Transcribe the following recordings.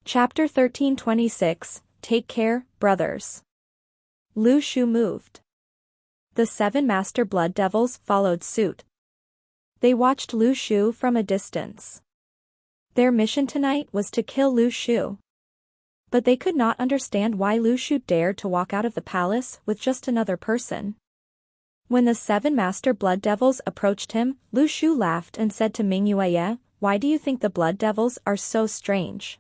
Chapter 1326, Take Care, Brothers. Lu Shu moved. The 7 master blood devils followed suit. They watched Lu Shu from a distance. Their mission tonight was to kill Lu Shu. But they could not understand why Lu Shu dared to walk out of the palace with just another person. When the 7 master blood devils approached him, Lu Shu laughed and said to Ming Yueye, "Why do you think the blood devils are so strange?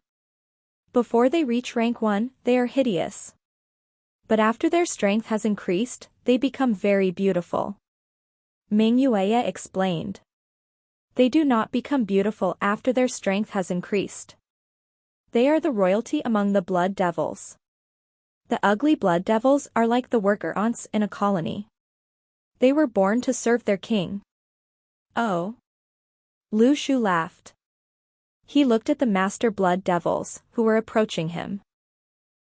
Before they reach rank 1, they are hideous. But after their strength has increased, they become very beautiful." Ming Yueye explained. They do not become beautiful after their strength has increased. They are the royalty among the blood devils. The ugly blood devils are like the worker ants in a colony. They were born to serve their king. Oh. Lu Shu laughed. He looked at the master blood devils, who were approaching him.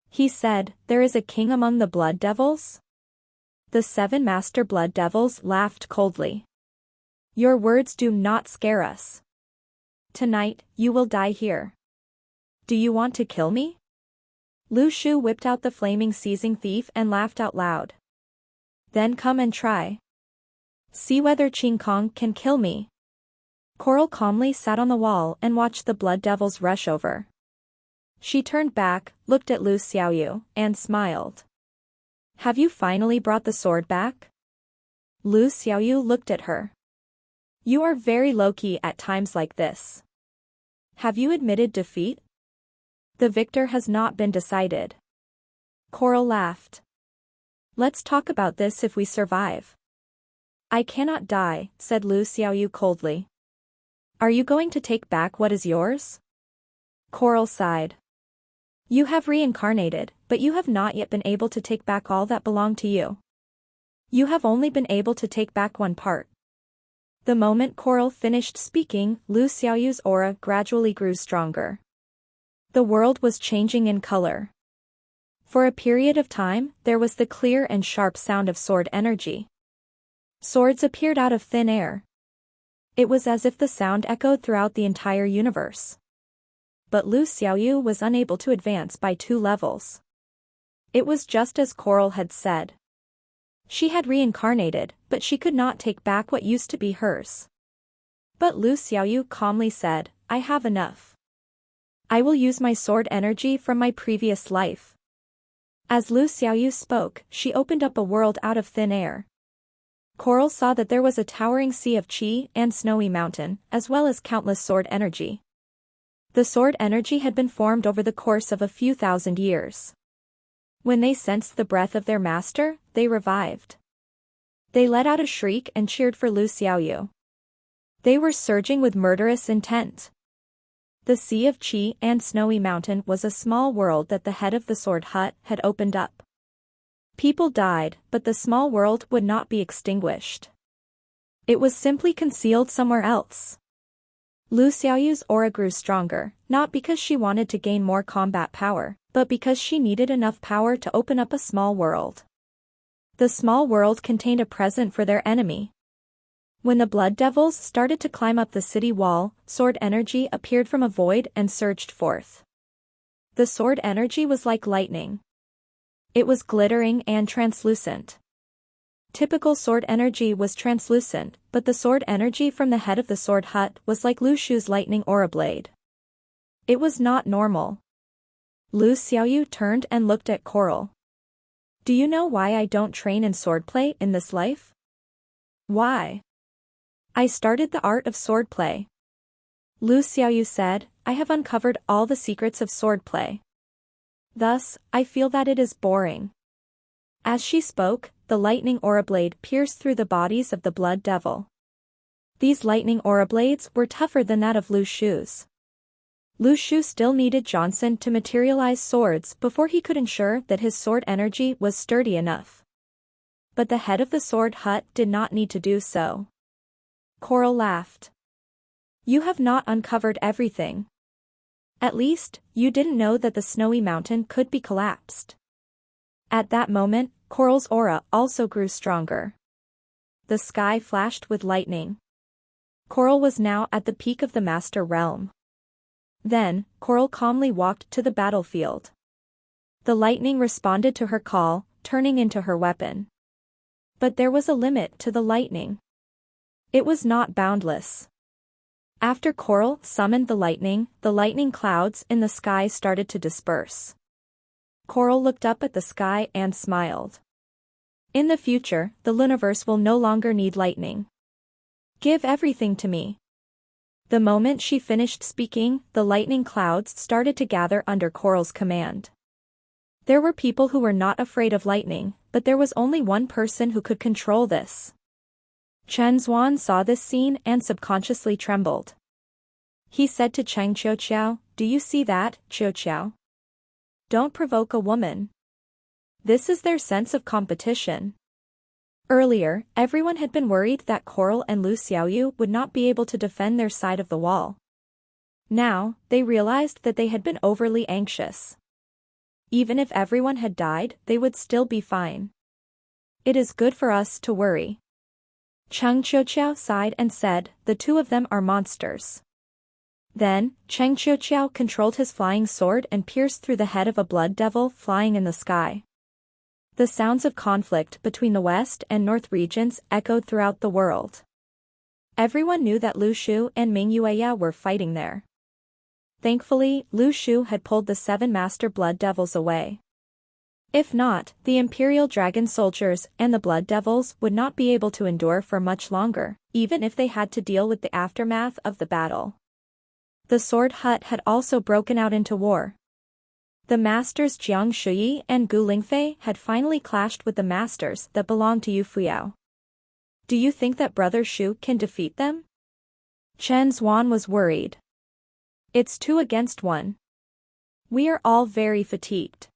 He said, "There is a king among the blood devils?" The 7 master blood devils laughed coldly. "Your words do not scare us. Tonight, you will die here. Do you want to kill me?" Lu Shu whipped out the flaming seizing thief and laughed out loud. "Then come and try. See whether Qing Kong can kill me." Coral calmly sat on the wall and watched the blood devils rush over. She turned back, looked at Lu Xiaoyu, and smiled. "Have you finally brought the sword back?" Lu Xiaoyu looked at her. "You are very low-key at times like this. Have you admitted defeat? The victor has not been decided." Coral laughed. "Let's talk about this if we survive." "I cannot die," said Lu Xiaoyu coldly. "Are you going to take back what is yours?" Coral sighed. "You have reincarnated, but you have not yet been able to take back all that belonged to you. You have only been able to take back one part." The moment Coral finished speaking, Lu Xiaoyu's aura gradually grew stronger. The world was changing in color. For a period of time, there was the clear and sharp sound of sword energy. Swords appeared out of thin air. It was as if the sound echoed throughout the entire universe. But Lu Xiaoyu was unable to advance by 2 levels. It was just as Coral had said. She had reincarnated, but she could not take back what used to be hers. But Lu Xiaoyu calmly said, "I have enough. I will use my sword energy from my previous life." As Lu Xiaoyu spoke, she opened up a world out of thin air. Coral saw that there was a towering sea of qi and snowy mountain, as well as countless sword energy. The sword energy had been formed over the course of a few thousand years. When they sensed the breath of their master, they revived. They let out a shriek and cheered for Lu Xiaoyu. They were surging with murderous intent. The sea of qi and snowy mountain was a small world that the head of the sword hut had opened up. People died, but the small world would not be extinguished. It was simply concealed somewhere else. Lu Xiaoyu's aura grew stronger, not because she wanted to gain more combat power, but because she needed enough power to open up a small world. The small world contained a present for their enemy. When the blood devils started to climb up the city wall, sword energy appeared from a void and surged forth. The sword energy was like lightning. It was glittering and translucent. Typical sword energy was translucent, but the sword energy from the head of the sword hut was like Lu Shu's lightning aura blade. It was not normal. Lu Xiaoyu turned and looked at Coral. "Do you know why I don't train in swordplay in this life?" "Why?" "I started the art of swordplay." Lu Xiaoyu said, "I have uncovered all the secrets of swordplay. Thus, I feel that it is boring." As she spoke, the lightning aura blade pierced through the bodies of the blood devil. These lightning aura blades were tougher than that of Lu Shu's. Lu Shu still needed Johnson to materialize swords before he could ensure that his sword energy was sturdy enough. But the head of the sword hut did not need to do so. Coral laughed. "You have not uncovered everything. At least, you didn't know that the snowy mountain could be collapsed." At that moment, Coral's aura also grew stronger. The sky flashed with lightning. Coral was now at the peak of the master realm. Then, Coral calmly walked to the battlefield. The lightning responded to her call, turning into her weapon. But there was a limit to the lightning. It was not boundless. After Coral summoned the lightning clouds in the sky started to disperse. Coral looked up at the sky and smiled. In the future, the universe will no longer need lightning. Give everything to me. The moment she finished speaking, the lightning clouds started to gather under Coral's command. There were people who were not afraid of lightning, but there was only one person who could control this. Chen Zuan saw this scene and subconsciously trembled. He said to Cheng Qiuqiao, "Do you see that, Qiuqiao? Don't provoke a woman. This is their sense of competition." Earlier, everyone had been worried that Coral and Lu Xiaoyu would not be able to defend their side of the wall. Now, they realized that they had been overly anxious. Even if everyone had died, they would still be fine. It is good for us to worry. Cheng Qiuqiao sighed and said, "The two of them are monsters." Then, Cheng Qiuqiao controlled his flying sword and pierced through the head of a blood devil flying in the sky. The sounds of conflict between the west and north regions echoed throughout the world. Everyone knew that Lu Shu and Ming Yueya were fighting there. Thankfully, Lu Shu had pulled the 7 master blood devils away. If not, the Imperial Dragon soldiers and the blood devils would not be able to endure for much longer, even if they had to deal with the aftermath of the battle. The Sword Hut had also broken out into war. The masters Jiang Shuyi and Gu Lingfei had finally clashed with the masters that belonged to Yu Fuyao. Do you think that Brother Shu can defeat them? Chen Zuan was worried. It's 2 against 1. We are all very fatigued.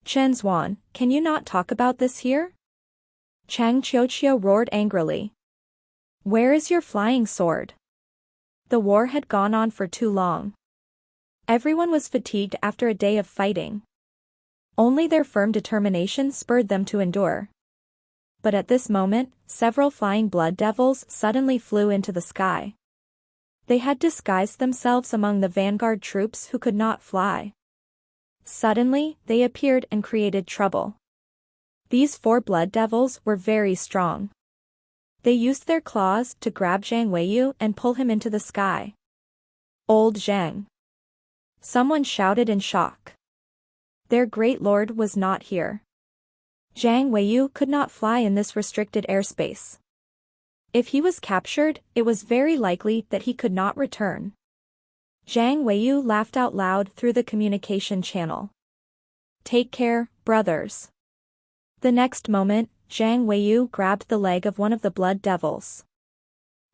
Chen Zuan, can you not talk about this here? Cheng Qiuqiao roared angrily. Where is your flying sword? The war had gone on for too long. Everyone was fatigued after a day of fighting. Only their firm determination spurred them to endure. But at this moment, several flying blood devils suddenly flew into the sky. They had disguised themselves among the vanguard troops who could not fly. Suddenly, they appeared and created trouble. These 4 blood devils were very strong. They used their claws to grab Zhang Weiyu and pull him into the sky. Old Zhang! Someone shouted in shock. Their great lord was not here. Zhang Weiyu could not fly in this restricted airspace. If he was captured, it was very likely that he could not return. Zhang Weiyu laughed out loud through the communication channel. Take care, brothers. The next moment, Zhang Weiyu grabbed the leg of one of the blood devils.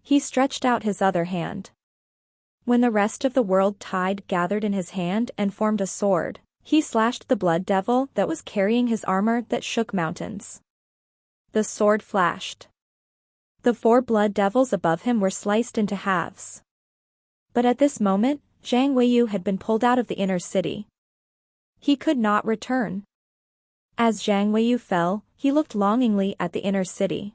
He stretched out his other hand. When the rest of the world tide gathered in his hand and formed a sword, he slashed the blood devil that was carrying his armor that shook mountains. The sword flashed. The 4 blood devils above him were sliced into halves. But at this moment, Zhang Weiyu had been pulled out of the inner city. He could not return. As Zhang Weiyu fell, he looked longingly at the inner city.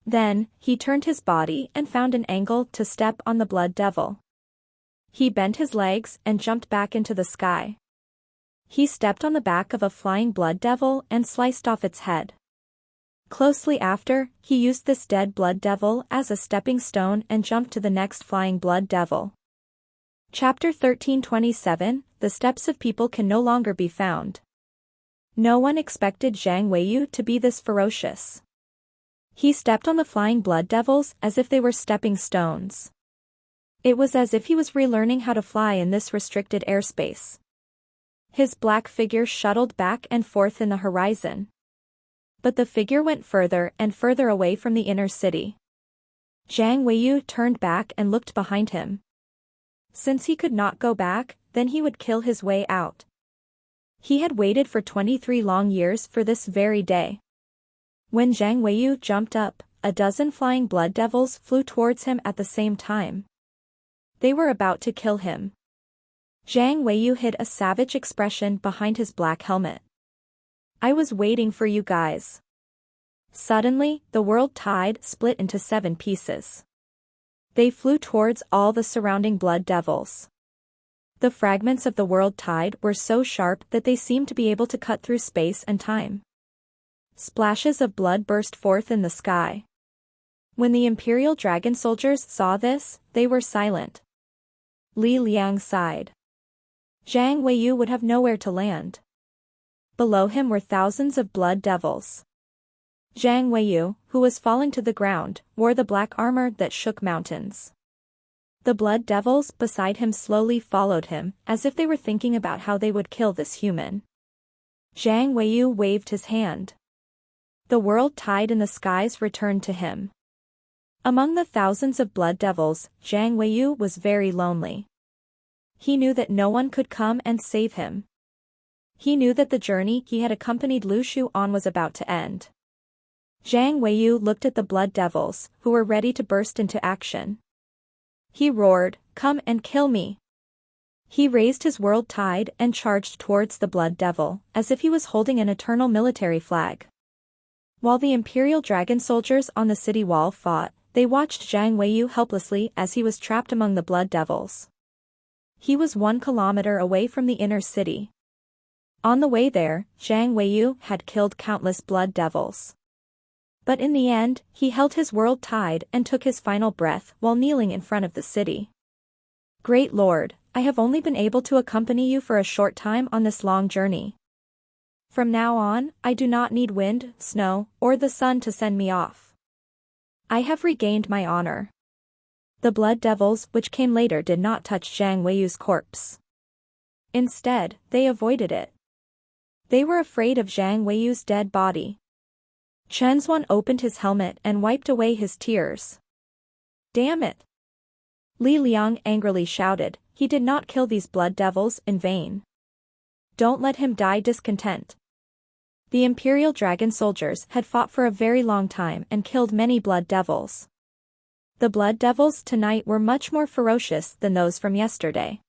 Then, he turned his body and found an angle to step on the blood devil. He bent his legs and jumped back into the sky. He stepped on the back of a flying blood devil and sliced off its head. Closely after, he used this dead blood devil as a stepping stone and jumped to the next flying blood devil. Chapter 1327, The Steps of People Can No Longer Be Found. No one expected Zhang Weiyu to be this ferocious. He stepped on the flying blood devils as if they were stepping stones. It was as if he was relearning how to fly in this restricted airspace. His black figure shuttled back and forth in the horizon. But the figure went further and further away from the inner city. Zhang Weiyu turned back and looked behind him. Since he could not go back, then he would kill his way out. He had waited for 23 long years for this very day. When Zhang Weiyu jumped up, a dozen flying blood devils flew towards him at the same time. They were about to kill him. Zhang Weiyu hid a savage expression behind his black helmet. I was waiting for you guys. Suddenly, the world tide split into 7 pieces. They flew towards all the surrounding blood devils. The fragments of the world tide were so sharp that they seemed to be able to cut through space and time. Splashes of blood burst forth in the sky. When the Imperial Dragon soldiers saw this, they were silent. Li Liang sighed. Zhang Weiyu would have nowhere to land. Below him were thousands of blood devils. Zhang Weiyu, who was falling to the ground, wore the black armor that shook mountains. The blood devils beside him slowly followed him, as if they were thinking about how they would kill this human. Zhang Weiyu waved his hand. The world tide in the skies returned to him. Among the thousands of blood devils, Zhang Weiyu was very lonely. He knew that no one could come and save him. He knew that the journey he had accompanied Lu Shu on was about to end. Zhang Weiyu looked at the blood devils, who were ready to burst into action. He roared, "Come and kill me!" He raised his world tide and charged towards the blood devil, as if he was holding an eternal military flag. While the Imperial Dragon soldiers on the city wall fought, they watched Zhang Weiyu helplessly as he was trapped among the blood devils. He was 1 kilometer away from the inner city. On the way there, Zhang Weiyu had killed countless blood devils. But in the end, he held his world tide and took his final breath while kneeling in front of the city. "Great Lord, I have only been able to accompany you for a short time on this long journey. From now on, I do not need wind, snow, or the sun to send me off. I have regained my honor." The blood devils which came later did not touch Zhang Weiyu's corpse. Instead, they avoided it. They were afraid of Zhang Weiyu's dead body. Chen Zuan opened his helmet and wiped away his tears. "Damn it!" Li Liang angrily shouted, "He did not kill these blood devils in vain. Don't let him die discontent." The Imperial Dragon soldiers had fought for a very long time and killed many blood devils. The blood devils tonight were much more ferocious than those from yesterday.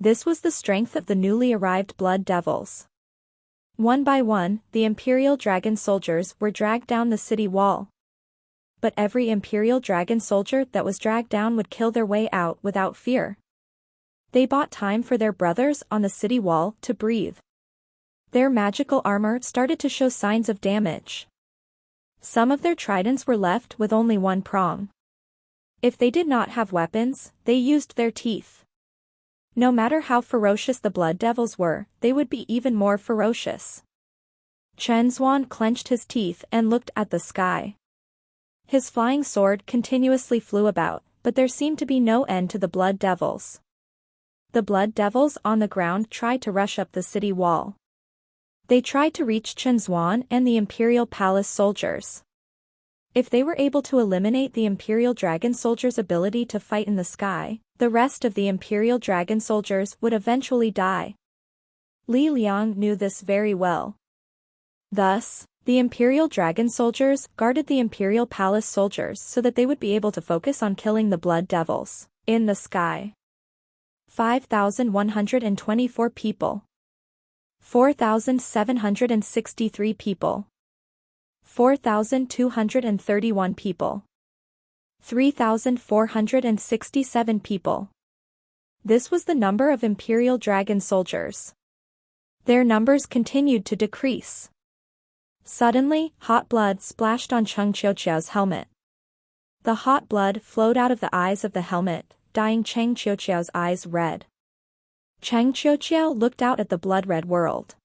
This was the strength of the newly arrived blood devils. One by one, the Imperial Dragon soldiers were dragged down the city wall. But every Imperial Dragon soldier that was dragged down would kill their way out without fear. They bought time for their brothers on the city wall to breathe. Their magical armor started to show signs of damage. Some of their tridents were left with only one prong. If they did not have weapons, they used their teeth. No matter how ferocious the blood devils were, they would be even more ferocious. Chen Zuan clenched his teeth and looked at the sky. His flying sword continuously flew about, but there seemed to be no end to the blood devils. The blood devils on the ground tried to rush up the city wall. They tried to reach Chen Zuan and the Imperial Palace soldiers. If they were able to eliminate the Imperial Dragon soldiers' ability to fight in the sky, the rest of the Imperial Dragon soldiers would eventually die. Li Liang knew this very well. Thus, the Imperial Dragon soldiers guarded the Imperial Palace soldiers so that they would be able to focus on killing the blood devils in the sky. 5,124 people. 4,763 people. 4,231 people. 3,467 people. This was the number of Imperial Dragon soldiers. Their numbers continued to decrease. Suddenly, hot blood splashed on Cheng Qiuqiao's helmet. The hot blood flowed out of the eyes of the helmet, dyeing Cheng Qiuqiao's eyes red. Cheng Qiuqiao looked out at the blood-red world.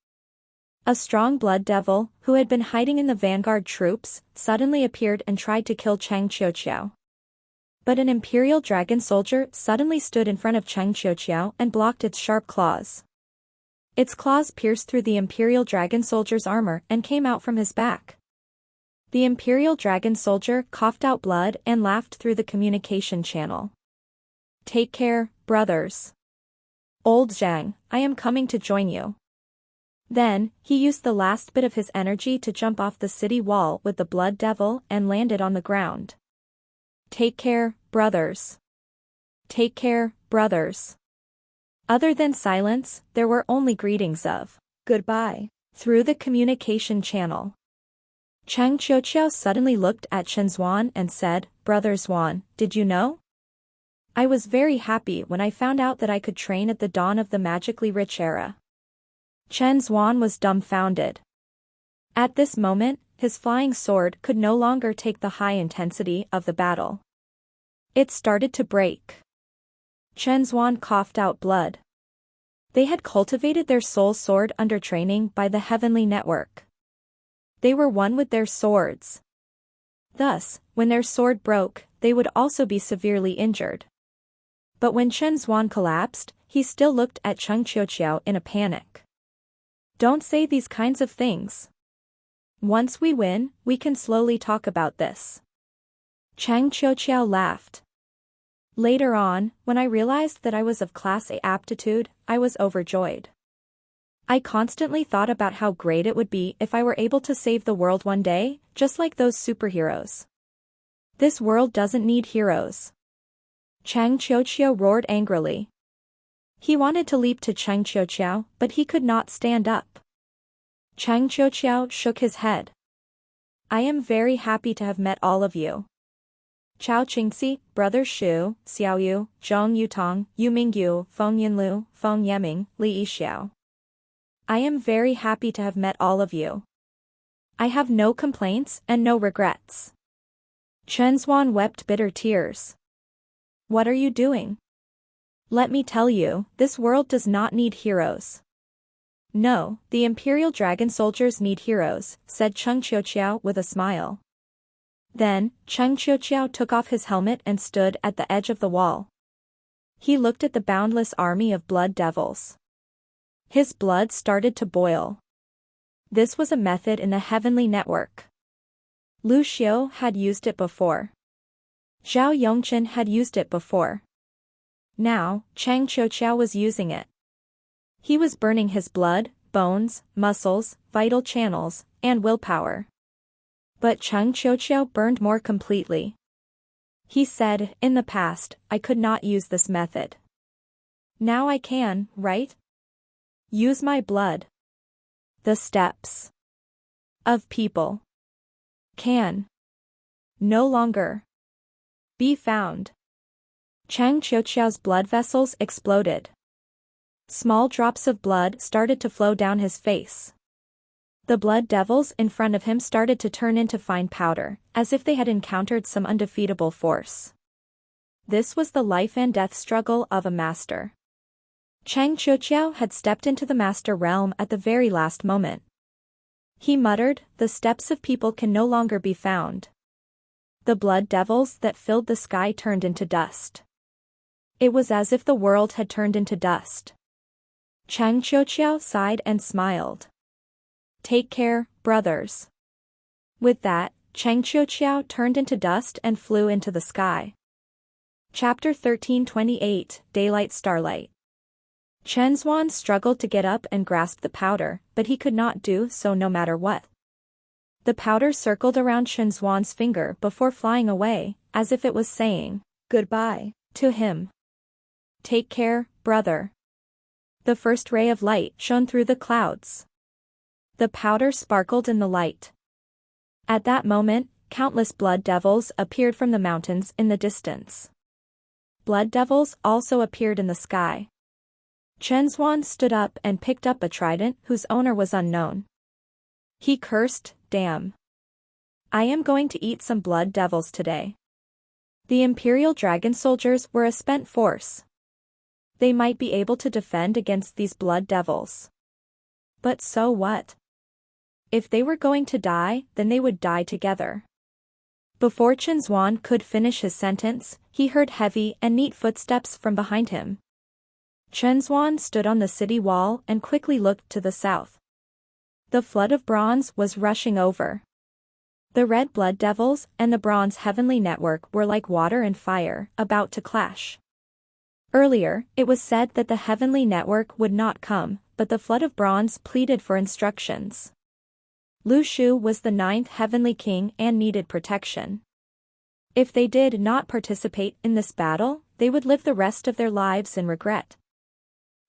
A strong blood devil, who had been hiding in the vanguard troops, suddenly appeared and tried to kill Cheng Qiuqiao. But an Imperial Dragon soldier suddenly stood in front of Cheng Qiuqiao and blocked its sharp claws. Its claws pierced through the Imperial Dragon soldier's armor and came out from his back. The Imperial Dragon soldier coughed out blood and laughed through the communication channel. "Take care, brothers. Old Zhang, I am coming to join you." Then, he used the last bit of his energy to jump off the city wall with the blood devil and landed on the ground. "Take care, brothers. Take care, brothers." Other than silence, there were only greetings of goodbye through the communication channel. Cheng Qiuqiao suddenly looked at Chen Zuan and said, "Brother Zuan, did you know? I was very happy when I found out that I could train at the dawn of the magically rich era. Chen Xuan was dumbfounded. At this moment, his flying sword could no longer take the high intensity of the battle. It started to break. Chen Xuan coughed out blood. They had cultivated their soul sword under training by the heavenly network. They were one with their swords. Thus, when their sword broke, they would also be severely injured. But when Chen Xuan collapsed, he still looked at Cheng Qiuqiao in a panic. Don't say these kinds of things. Once we win, we can slowly talk about this. Cheng Qiuqiao laughed. Later on, when I realized that I was of Class A aptitude, I was overjoyed. I constantly thought about how great it would be if I were able to save the world one day, just like those superheroes. This world doesn't need heroes. Cheng Qiuqiao roared angrily. He wanted to leap to Cheng Qiuqiao, but he could not stand up. Cheng Qiuqiao shook his head. I am very happy to have met all of you. Chao Qingxi, Brother Shu, Xiaoyu, Zhong Yutong, Yu Mingyu, Feng Yinlu, Feng Yeming, Li Yixiao. I am very happy to have met all of you. I have no complaints and no regrets. Chen Xuan wept bitter tears. What are you doing? Let me tell you, this world does not need heroes. No, the Imperial Dragon soldiers need heroes, said Cheng Qiuqiao with a smile. Then, Cheng Qiuqiao took off his helmet and stood at the edge of the wall. He looked at the boundless army of blood devils. His blood started to boil. This was a method in the heavenly network. Lu Xiu had used it before. Zhao Yongchen had used it before. Now, Cheng Qiuqiao was using it. He was burning his blood, bones, muscles, vital channels, and willpower. But Cheng Qiuqiao burned more completely. He said, in the past, I could not use this method. Now I can, right? Use my blood. The steps of people can no longer be found. Cheng Qiuqiao's blood vessels exploded. Small drops of blood started to flow down his face. The blood devils in front of him started to turn into fine powder, as if they had encountered some undefeatable force. This was the life and death struggle of a master. Cheng Qiuqiao had stepped into the master realm at the very last moment. He muttered, the steps of people can no longer be found. The blood devils that filled the sky turned into dust. It was as if the world had turned into dust. Cheng Qiuqiao sighed and smiled. Take care, brothers. With that, Cheng Qiuqiao turned into dust and flew into the sky. Chapter 1328, Daylight Starlight. Chen Xuan struggled to get up and grasp the powder, but he could not do so no matter what. The powder circled around Chen Xuan's finger before flying away, as if it was saying, goodbye, to him. Take care, brother. The first ray of light shone through the clouds. The powder sparkled in the light. At that moment, countless blood devils appeared from the mountains in the distance. Blood devils also appeared in the sky. Chen Xuan stood up and picked up a trident whose owner was unknown. He cursed, damn. I am going to eat some blood devils today. The Imperial Dragon soldiers were a spent force. They might be able to defend against these blood devils. But so what? If they were going to die, then they would die together. Before Chen Xuan could finish his sentence, he heard heavy and neat footsteps from behind him. Chen Xuan stood on the city wall and quickly looked to the south. The flood of bronze was rushing over. The red blood devils and the bronze heavenly network were like water and fire, about to clash. Earlier, it was said that the heavenly network would not come, but the flood of bronze pleaded for instructions. Lu Shu was the 9th heavenly king and needed protection. If they did not participate in this battle, they would live the rest of their lives in regret.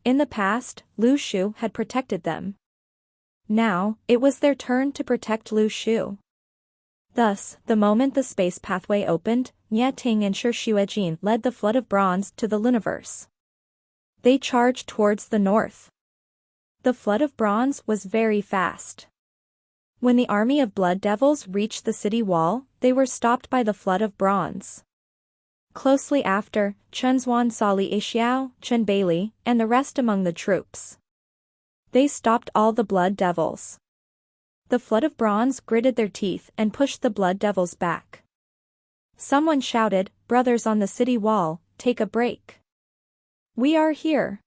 In the past, Lu Shu had protected them. Now, it was their turn to protect Lu Shu. Thus, the moment the space pathway opened, Nye Ting and Shi Xuejin led the flood of bronze to the Luniverse. They charged towards the north. The flood of bronze was very fast. When the army of blood devils reached the city wall, they were stopped by the flood of bronze. Closely after, Chen Zuan saw Li Xiao, Chen Bailey, and the rest among the troops. They stopped all the blood devils. The flood of bronze gritted their teeth and pushed the blood devils back. Someone shouted, "Brothers on the city wall, take a break. We are here."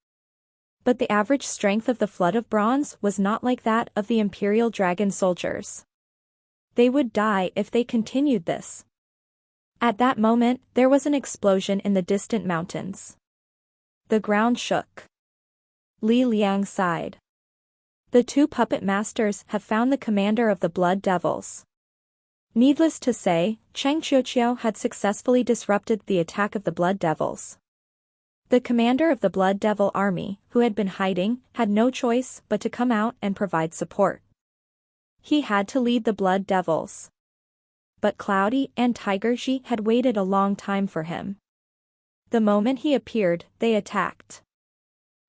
But the average strength of the flood of bronze was not like that of the Imperial Dragon soldiers. They would die if they continued this. At that moment, there was an explosion in the distant mountains. The ground shook. Li Liang sighed. The two puppet masters have found the commander of the blood devils. Needless to say, Cheng Qiuqiu had successfully disrupted the attack of the blood devils. The commander of the blood devil army, who had been hiding, had no choice but to come out and provide support. He had to lead the blood devils. But Cloudy and Tiger Ji had waited a long time for him. The moment he appeared, they attacked.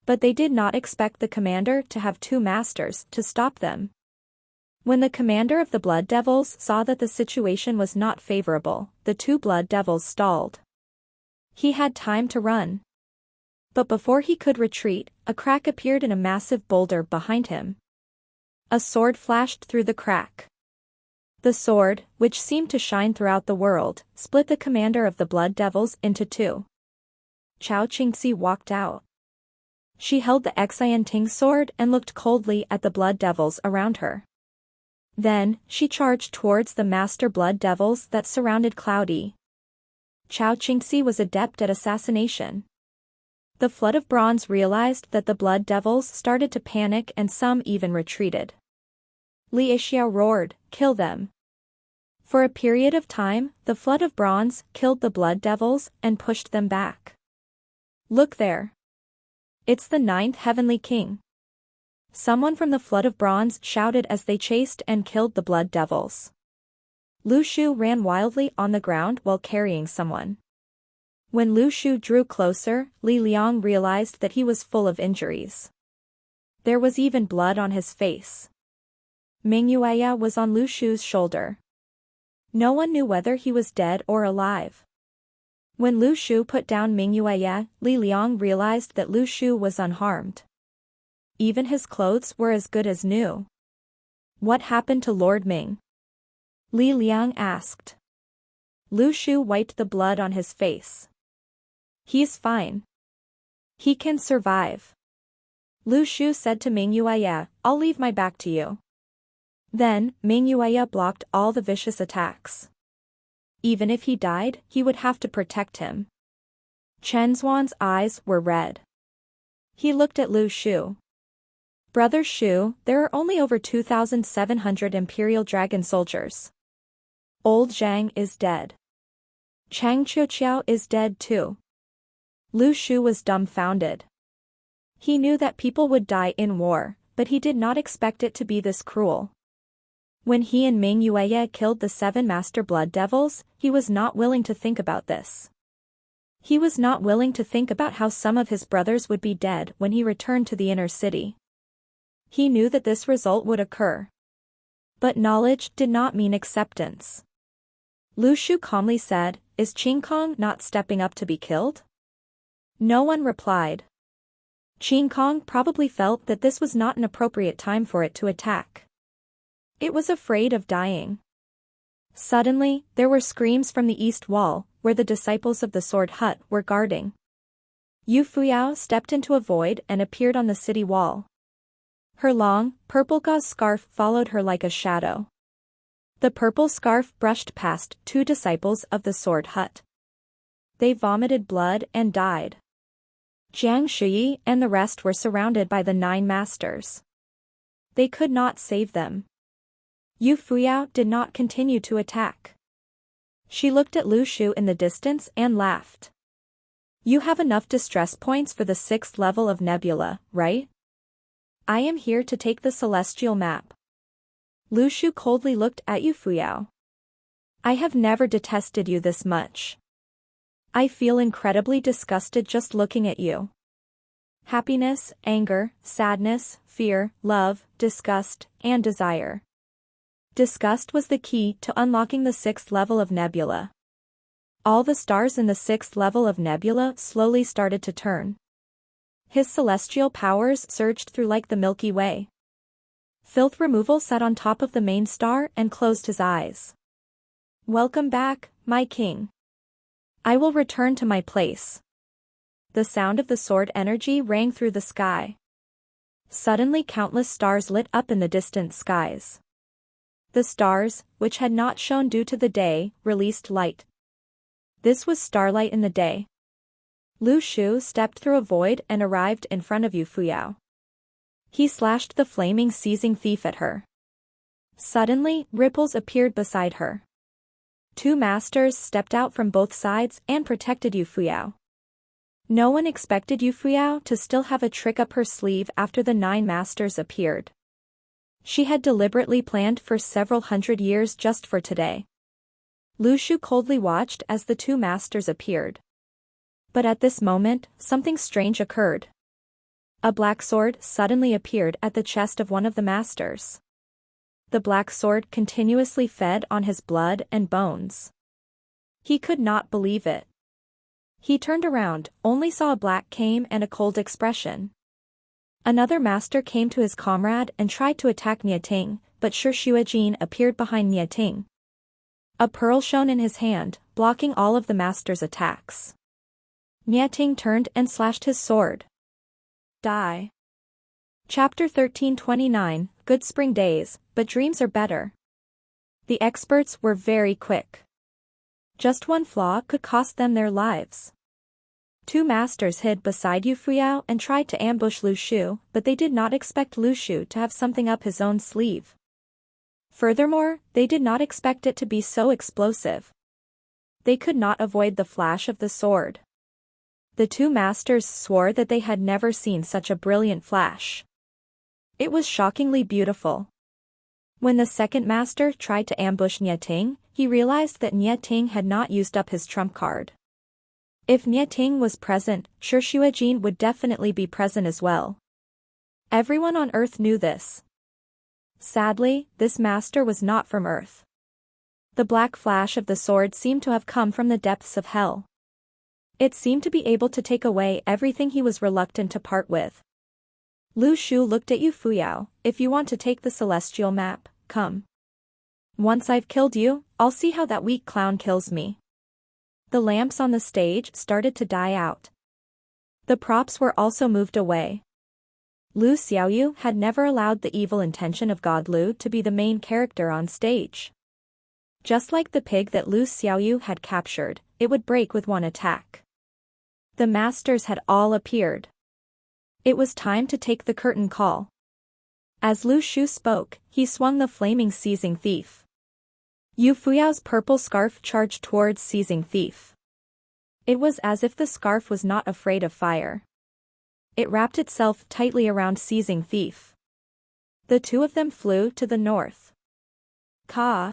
But they did not expect the commander to have two masters to stop them. When the commander of the blood devils saw that the situation was not favorable, the two blood devils stalled. He had time to run. But before he could retreat, a crack appeared in a massive boulder behind him. A sword flashed through the crack. The sword, which seemed to shine throughout the world, split the commander of the blood devils into two. Chao Qingxi walked out. She held the Xianting sword and looked coldly at the blood devils around her. Then, she charged towards the master blood devils that surrounded Cloudy. Chao Qingxi was adept at assassination. The flood of bronze realized that the blood devils started to panic and some even retreated. Li Xiao roared, "Kill them." For a period of time, the flood of bronze killed the blood devils and pushed them back. "Look there. It's the 9th Heavenly King." Someone from the flood of bronze shouted as they chased and killed the blood devils. Lu Shu ran wildly on the ground while carrying someone. When Lu Shu drew closer, Li Liang realized that he was full of injuries. There was even blood on his face. Ming Yueya was on Lu Shu's shoulder. No one knew whether he was dead or alive. When Lu Shu put down Ming Yueya, Li Liang realized that Lu Shu was unharmed. Even his clothes were as good as new. "What happened to Lord Ming?" Li Liang asked. Lu Shu wiped the blood on his face. "He's fine. He can survive." Lu Shu said to Ming Yueya, "I'll leave my back to you." Then, Ming Yueya blocked all the vicious attacks. Even if he died, he would have to protect him. Chen Zuan's eyes were red. He looked at Lu Shu. "Brother Shu, there are only over 2,700 Imperial Dragon soldiers. Old Zhang is dead. Chang Qiuqiu is dead too." Lu Shu was dumbfounded. He knew that people would die in war, but he did not expect it to be this cruel. When he and Ming Yueya killed the 7 master blood devils, he was not willing to think about this. He was not willing to think about how some of his brothers would be dead when he returned to the inner city. He knew that this result would occur. But knowledge did not mean acceptance. Lu Shu calmly said, "Is Qing Kong not stepping up to be killed?" No one replied. Qing Kong probably felt that this was not an appropriate time for it to attack. It was afraid of dying. Suddenly, there were screams from the east wall, where the disciples of the sword hut were guarding. Yu Fuyao stepped into a void and appeared on the city wall. Her long, purple gauze scarf followed her like a shadow. The purple scarf brushed past 2 disciples of the sword hut. They vomited blood and died. Jiang Shuyi and the rest were surrounded by the 9 masters. They could not save them. Yu Fuyao did not continue to attack. She looked at Lu Shu in the distance and laughed. "You have enough distress points for the 6th level of Nebula, right? I am here to take the celestial map." Lu Shu coldly looked at Yu Fuyao. I have never detested you this much. I feel incredibly disgusted just looking at you. Happiness, anger, sadness, fear, love, disgust, and desire. Disgust was the key to unlocking the 6th level of Nebula. All the stars in the 6th level of Nebula slowly started to turn. His celestial powers surged through like the Milky Way. Filth Removal sat on top of the main star and closed his eyes. Welcome back, my king. I will return to my place. The sound of the sword energy rang through the sky. Suddenly countless stars lit up in the distant skies. The stars, which had not shone due to the day, released light. This was starlight in the day. Lu Shu stepped through a void and arrived in front of Yu Fuyao. He slashed the flaming seizing thief at her. Suddenly, ripples appeared beside her. 2 masters stepped out from both sides and protected Yu Fuyao. No one expected Yu Fuyao to still have a trick up her sleeve after the 9 masters appeared. She had deliberately planned for several hundred years just for today. Lu Shu coldly watched as the 2 masters appeared. But at this moment, something strange occurred. A black sword suddenly appeared at the chest of one of the masters. The black sword continuously fed on his blood and bones. He could not believe it. He turned around, only saw a black cane and a cold expression. Another master came to his comrade and tried to attack Niating, but Shi Xuejin appeared behind Niating. A pearl shone in his hand, blocking all of the master's attacks. Niating turned and slashed his sword. Die. Chapter 1329, Good Spring Days, but Dreams Are Better. The experts were very quick. Just one flaw could cost them their lives. 2 masters hid beside Yu Fuyao and tried to ambush Lu Shu, but they did not expect Lu Shu to have something up his own sleeve. Furthermore, they did not expect it to be so explosive. They could not avoid the flash of the sword. The 2 masters swore that they had never seen such a brilliant flash. It was shockingly beautiful. When the 2nd master tried to ambush Niating, he realized that Niating had not used up his trump card. If Niating was present, Shi Xuejin would definitely be present as well. Everyone on Earth knew this. Sadly, this master was not from Earth. The black flash of the sword seemed to have come from the depths of hell. It seemed to be able to take away everything he was reluctant to part with. Lu Shu looked at Yu Fuyao. If you want to take the celestial map, come. Once I've killed you, I'll see how that weak clown kills me. The lamps on the stage started to die out. The props were also moved away. Lu Xiaoyu had never allowed the evil intention of God Lu to be the main character on stage. Just like the pig that Lu Xiaoyu had captured, it would break with one attack. The masters had all appeared. It was time to take the curtain call. As Lu Shu spoke, he swung the flaming seizing thief. Yu Fuyao's purple scarf charged towards seizing thief. It was as if the scarf was not afraid of fire. It wrapped itself tightly around seizing thief. The 2 of them flew to the north. Ka.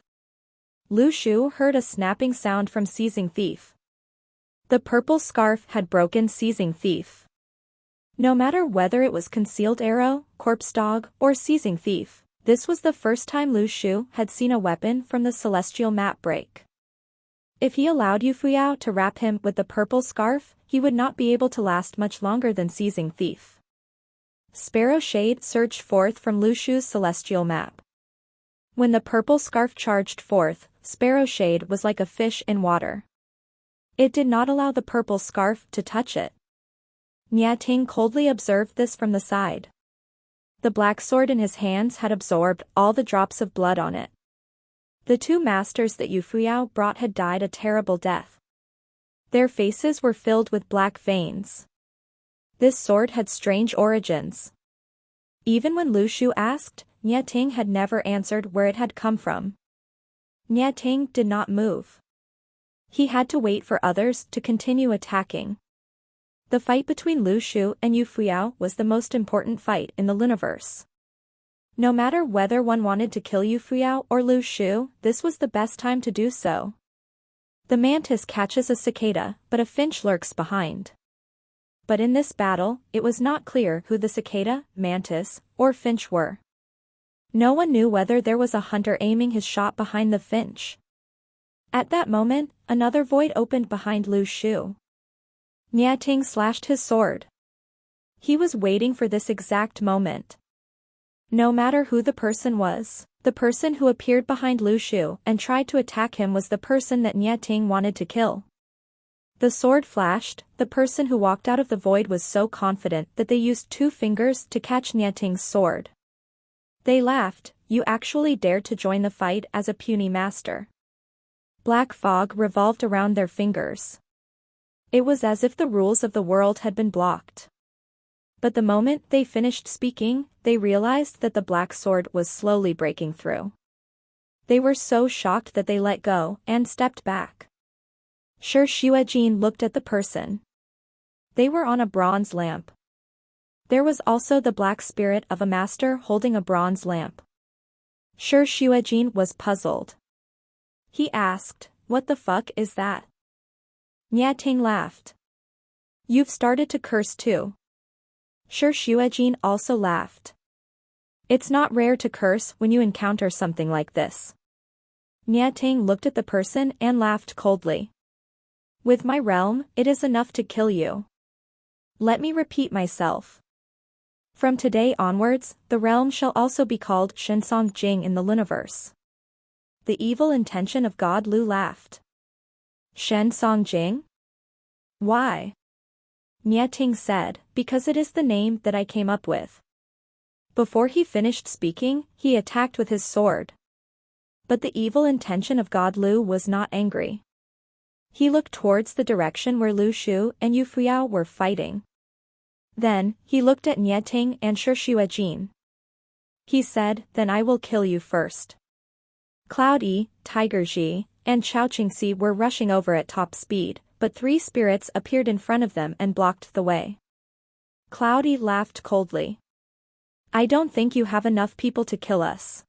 Lu Shu heard a snapping sound from seizing thief. The purple scarf had broken seizing thief. No matter whether it was concealed arrow, corpse dog, or seizing thief, this was the first time Lu Shu had seen a weapon from the celestial map break. If he allowed Yu Fuyao to wrap him with the purple scarf, he would not be able to last much longer than seizing thief. Sparrow Shade surged forth from Lu Shu's celestial map. When the purple scarf charged forth, Sparrow Shade was like a fish in water. It did not allow the purple scarf to touch it. Niating coldly observed this from the side. The black sword in his hands had absorbed all the drops of blood on it. The 2 masters that Yu Fuyao brought had died a terrible death. Their faces were filled with black veins. This sword had strange origins. Even when Lu Shu asked, Niating had never answered where it had come from. Niating did not move. He had to wait for others to continue attacking. The fight between Lu Shu and Yu Fuyao was the most important fight in the universe. No matter whether one wanted to kill Yu Fuyao or Lu Shu, this was the best time to do so. The mantis catches a cicada, but a finch lurks behind. But in this battle, it was not clear who the cicada, mantis, or finch were. No one knew whether there was a hunter aiming his shot behind the finch. At that moment, another void opened behind Lu Shu. Niating slashed his sword. He was waiting for this exact moment. No matter who the person was, the person who appeared behind Lu Shu and tried to attack him was the person that Niating wanted to kill. The sword flashed. The person who walked out of the void was so confident that they used 2 fingers to catch Niating's sword. They laughed. You actually dared to join the fight as a puny master. Black fog revolved around their fingers. It was as if the rules of the world had been blocked. But the moment they finished speaking, they realized that the black sword was slowly breaking through. They were so shocked that they let go and stepped back. Shi Xuejin looked at the person. They were on a bronze lamp. There was also the black spirit of a master holding a bronze lamp. Shi Xuejin was puzzled. He asked, "What the fuck is that?" Niating laughed. "You've started to curse too." Shi Xuejin also laughed. "It's not rare to curse when you encounter something like this." Niating looked at the person and laughed coldly. "With my realm, it is enough to kill you. Let me repeat myself. From today onwards, the realm shall also be called Shensong Jing in the Luniverse." The evil intention of God Lu laughed. "Shensong Jing? Why?" Niating said, "Because it is the name that I came up with." Before he finished speaking, he attacked with his sword. But the evil intention of God Lu was not angry. He looked towards the direction where Lu Shu and Yu Fuyao were fighting. Then, he looked at Niating and Shi Xuejin. He said, "Then I will kill you first." Cloud Yi, Tiger Ji, and Chao Qingxi were rushing over at top speed, but 3 spirits appeared in front of them and blocked the way. Cloud Yi laughed coldly. "I don't think you have enough people to kill us."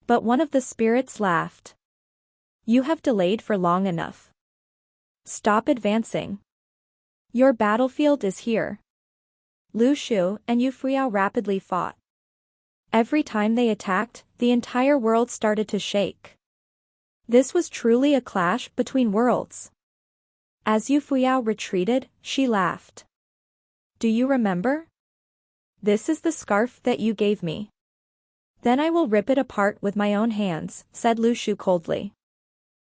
But one of the spirits laughed. "You have delayed for long enough. Stop advancing. Your battlefield is here." Lu Shu and Yu Fuyao rapidly fought. Every time they attacked, the entire world started to shake. This was truly a clash between worlds. As Yu Fuyao retreated, she laughed. "Do you remember? This is the scarf that you gave me. Then I will rip it apart with my own hands," said Lu Shu coldly.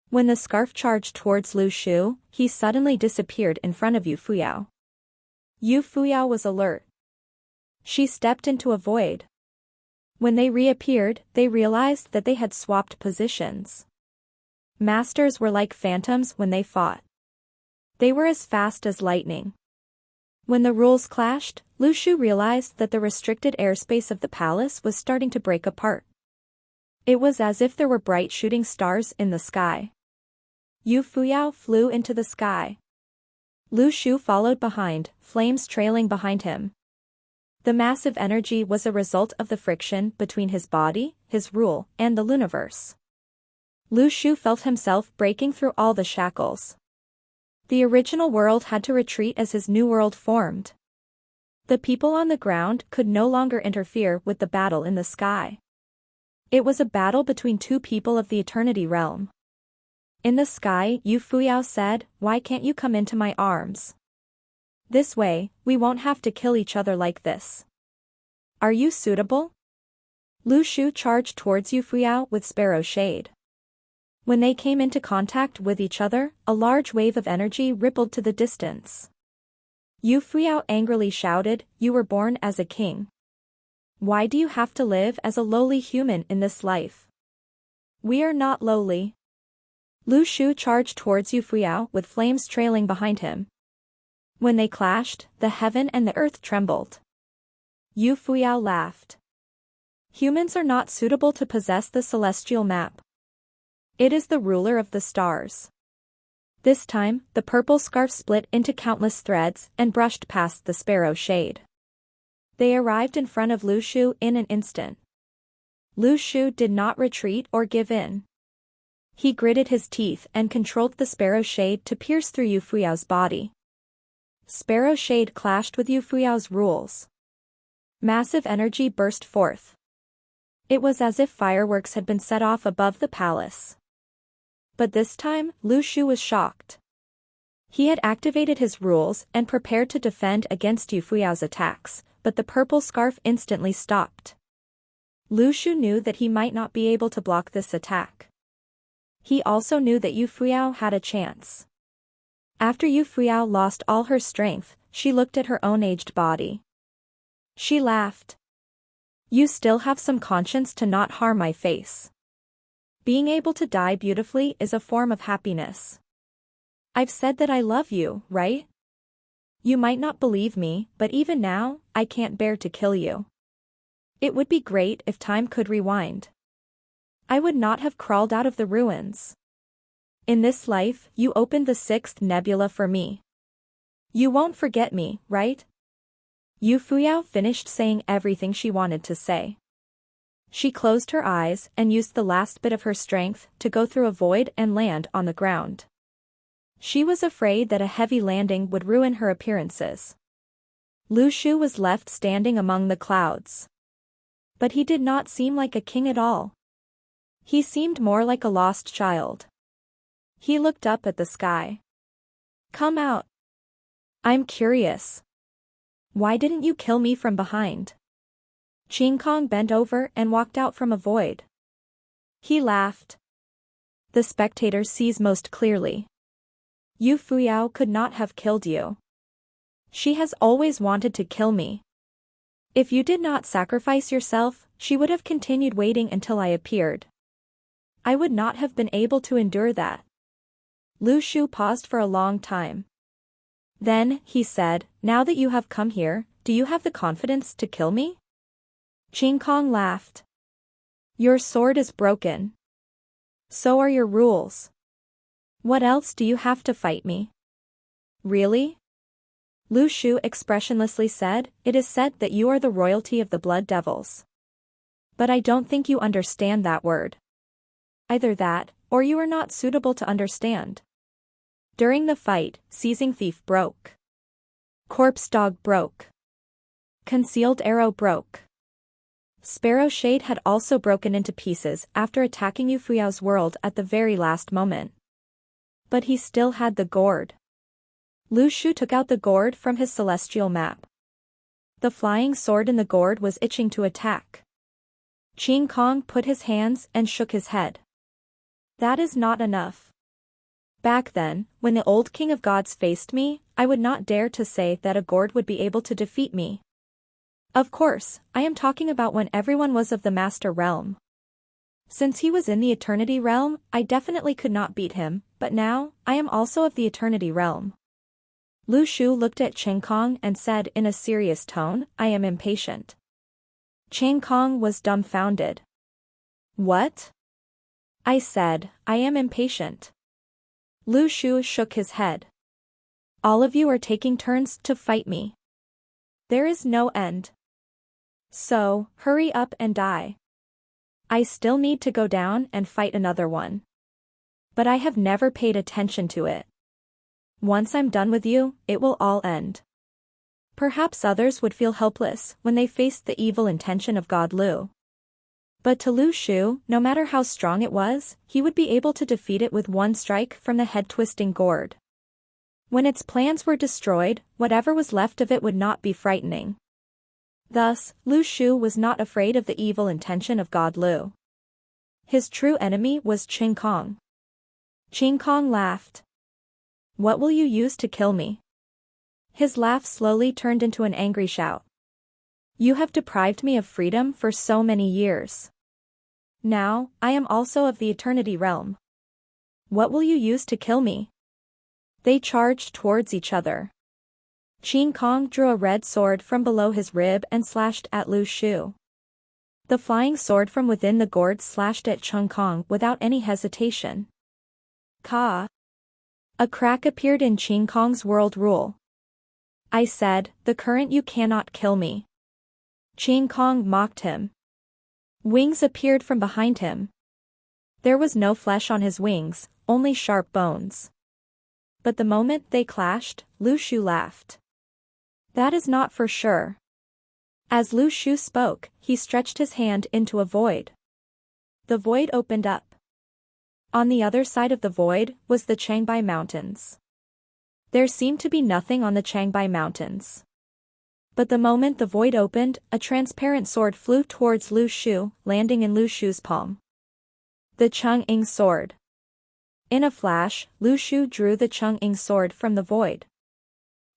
When the scarf charged towards Lu Shu, he suddenly disappeared in front of Yu Fuyao. Yu Fuyao was alert. She stepped into a void. When they reappeared, they realized that they had swapped positions. Masters were like phantoms when they fought. They were as fast as lightning. When the rules clashed, Lu Shu realized that the restricted airspace of the palace was starting to break apart. It was as if there were bright shooting stars in the sky. Yu Fuyao flew into the sky. Lu Shu followed behind, flames trailing behind him. The massive energy was a result of the friction between his body, his rule, and the Luniverse. Lu Shu felt himself breaking through all the shackles. The original world had to retreat as his new world formed. The people on the ground could no longer interfere with the battle in the sky. It was a battle between 2 people of the Eternity Realm. In the sky, Yu Fuyao said, "Why can't you come into my arms? This way, we won't have to kill each other like this. Are you suitable?" Lu Shu charged towards Yu Fuyao with Sparrow Shade. When they came into contact with each other, a large wave of energy rippled to the distance. Yu Fuyao angrily shouted, "You were born as a king. Why do you have to live as a lowly human in this life? We are not lowly." Lu Shu charged towards Yu Fuyao with flames trailing behind him. When they clashed, the heaven and the earth trembled. Yu Fuyao laughed. "Humans are not suitable to possess the celestial map. It is the ruler of the stars." This time, the purple scarf split into countless threads and brushed past the Sparrow Shade. They arrived in front of Lu Shu in an instant. Lu Shu did not retreat or give in. He gritted his teeth and controlled the sparrow shade to pierce through Yu Fuyao's body. Sparrow shade clashed with Yu Fuyao's rules. Massive energy burst forth. It was as if fireworks had been set off above the palace. But this time, Lu Shu was shocked. He had activated his rules and prepared to defend against Yu Fuyao's attacks, but the purple scarf instantly stopped. Lu Shu knew that he might not be able to block this attack. He also knew that Yu Fuyao had a chance. After Yu Fuyao lost all her strength, she looked at her own aged body. She laughed. You still have some conscience to not harm my face. Being able to die beautifully is a form of happiness. I've said that I love you, right? You might not believe me, but even now, I can't bear to kill you. It would be great if time could rewind. I would not have crawled out of the ruins. In this life, you opened the 6th nebula for me. You won't forget me, right? Yu Fuyao finished saying everything she wanted to say. She closed her eyes and used the last bit of her strength to go through a void and land on the ground. She was afraid that a heavy landing would ruin her appearances. Lu Shu was left standing among the clouds. But he did not seem like a king at all. He seemed more like a lost child. He looked up at the sky. Come out. I'm curious. Why didn't you kill me from behind? Qing Kong bent over and walked out from a void. He laughed. The spectator sees most clearly. Yu Fuyao could not have killed you. She has always wanted to kill me. If you did not sacrifice yourself, she would have continued waiting until I appeared. I would not have been able to endure that. Lu Shu paused for a long time. Then, he said, now that you have come here, do you have the confidence to kill me? Qing Kong laughed. Your sword is broken. So are your rules. What else do you have to fight me? Really? Lu Shu expressionlessly said, it is said that you are the royalty of the blood devils. But I don't think you understand that word. Either that, or you are not suitable to understand. During the fight, seizing thief broke. Corpse dog broke. Concealed arrow broke. Sparrow shade had also broken into pieces after attacking Yu Fuyao's world at the very last moment. But he still had the gourd. Lu Shu took out the gourd from his celestial map. The flying sword in the gourd was itching to attack. Qing Kong put his hands and shook his head. That is not enough. Back then, when the old king of gods faced me, I would not dare to say that a gourd would be able to defeat me. Of course, I am talking about when everyone was of the master realm. Since he was in the eternity realm, I definitely could not beat him, but now, I am also of the eternity realm. Lu Shu looked at Qing Kong and said in a serious tone, I am impatient. Qing Kong was dumbfounded. What? I said, I am impatient. Lu Shu shook his head. All of you are taking turns to fight me. There is no end. So, hurry up and die. I still need to go down and fight another one. But I have never paid attention to it. Once I'm done with you, it will all end. Perhaps others would feel helpless when they faced the evil intention of God Lu. But to Lu Shu, no matter how strong it was, he would be able to defeat it with one strike from the head-twisting gourd. When its plans were destroyed, whatever was left of it would not be frightening. Thus, Lu Shu was not afraid of the evil intention of God Lu. His true enemy was Qing Kong. Qing Kong laughed. What will you use to kill me? His laugh slowly turned into an angry shout. You have deprived me of freedom for so many years. Now, I am also of the eternity realm. What will you use to kill me? They charged towards each other. Qing Kong drew a red sword from below his rib and slashed at Lu Shu. The flying sword from within the gourd slashed at Qing Kong without any hesitation. Ka! A crack appeared in Qing Kong's world rule. I said, the current you cannot kill me. Qing Kong mocked him. Wings appeared from behind him. There was no flesh on his wings, only sharp bones. But the moment they clashed, Lu Shu laughed. That is not for sure. As Lu Shu spoke, he stretched his hand into a void. The void opened up. On the other side of the void was the Changbai Mountains. There seemed to be nothing on the Changbai Mountains. But the moment the void opened, a transparent sword flew towards Lu Shu, landing in Lu Shu's palm. The Chang'ing sword. In a flash, Lu Shu drew the Chang'ing sword from the void.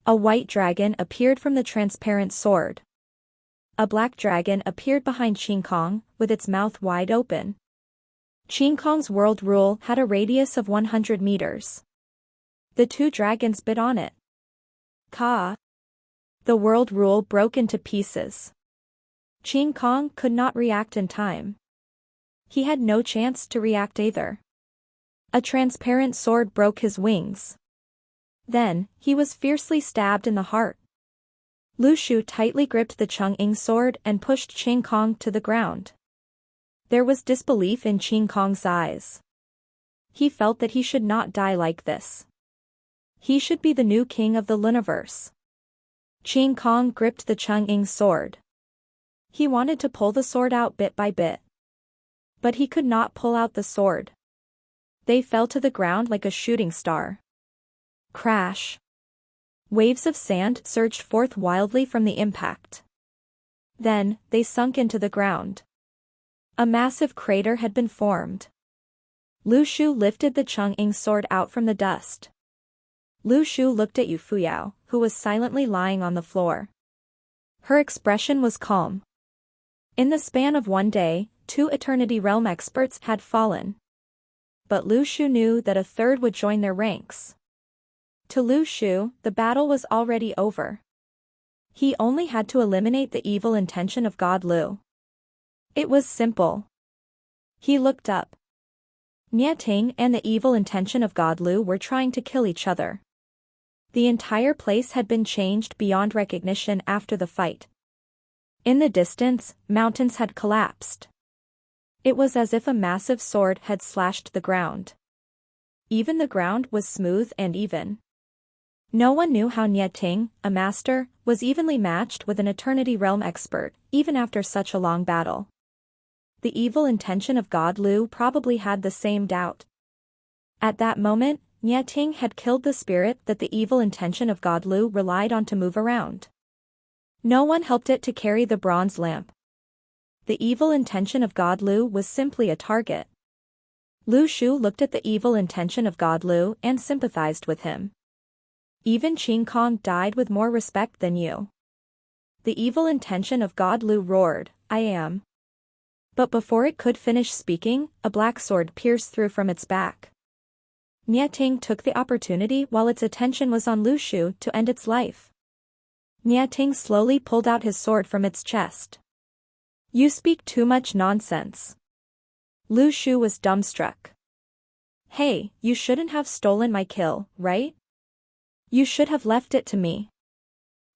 A white dragon appeared from the transparent sword. A black dragon appeared behind Qin Kong, with its mouth wide open. Qin Kong's world rule had a radius of 100 meters. The two dragons bit on it. Ka! The world rule broke into pieces. Qin Kong could not react in time. He had no chance to react either. A transparent sword broke his wings. Then, he was fiercely stabbed in the heart. Lu Shu tightly gripped the Chang'ing sword and pushed Qin Kong to the ground. There was disbelief in Qin Kong's eyes. He felt that he should not die like this. He should be the new king of the universe. Qin Kong gripped the Chang'ing sword. He wanted to pull the sword out bit by bit. But he could not pull out the sword. They fell to the ground like a shooting star. Crash. Waves of sand surged forth wildly from the impact. Then, they sunk into the ground. A massive crater had been formed. Lu Shu lifted the Chang'ing sword out from the dust. Lu Shu looked at Yu Fuyao, who was silently lying on the floor. Her expression was calm. In the span of one day, 2 Eternity Realm experts had fallen. But Lu Shu knew that a third would join their ranks. To Lu Shu, the battle was already over. He only had to eliminate the evil intention of God Lu. It was simple. He looked up. Nie Ting and the evil intention of God Lu were trying to kill each other. The entire place had been changed beyond recognition after the fight. In the distance, mountains had collapsed. It was as if a massive sword had slashed the ground. Even the ground was smooth and even. No one knew how Nie Ting, a master, was evenly matched with an Eternity Realm expert, even after such a long battle. The evil intention of God Lu probably had the same doubt. At that moment, Nie Ting had killed the spirit that the evil intention of God Lu relied on to move around. No one helped it to carry the bronze lamp. The evil intention of God Lu was simply a target. Lu Shu looked at the evil intention of God Lu and sympathized with him. Even Qin Kong died with more respect than you. The evil intention of God Lu roared, "I am." But before it could finish speaking, a black sword pierced through from its back. Nie Ting took the opportunity while its attention was on Lu Shu to end its life. Nie Ting slowly pulled out his sword from its chest. "You speak too much nonsense." Lu Shu was dumbstruck. "Hey, you shouldn't have stolen my kill, right? You should have left it to me.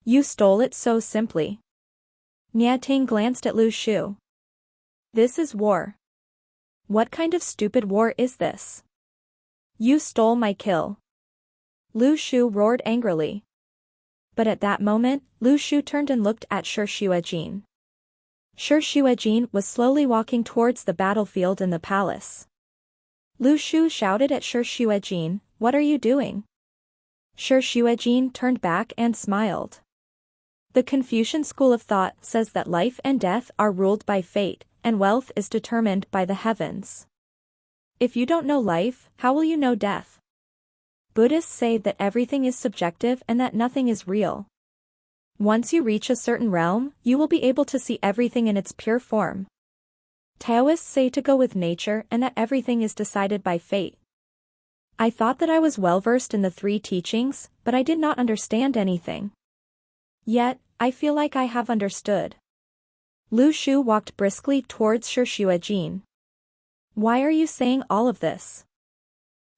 You stole it so simply." Nie Ting glanced at Lu Shu. "This is war. What kind of stupid war is this? You stole my kill." Lu Shu roared angrily. But at that moment, Lu Shu turned and looked at Shi Xuejin. Shi Xuejin was slowly walking towards the battlefield in the palace. Lu Shu shouted at Shi Xuejin, "What are you doing?" Shi Xuejin turned back and smiled. The Confucian school of thought says that life and death are ruled by fate, and wealth is determined by the heavens. If you don't know life, how will you know death? Buddhists say that everything is subjective and that nothing is real. Once you reach a certain realm, you will be able to see everything in its pure form. Taoists say to go with nature and that everything is decided by fate. I thought that I was well versed in the 3 teachings, but I did not understand anything. Yet, I feel like I have understood. Lu Shu walked briskly towards Shi Xuejin. "Why are you saying all of this?"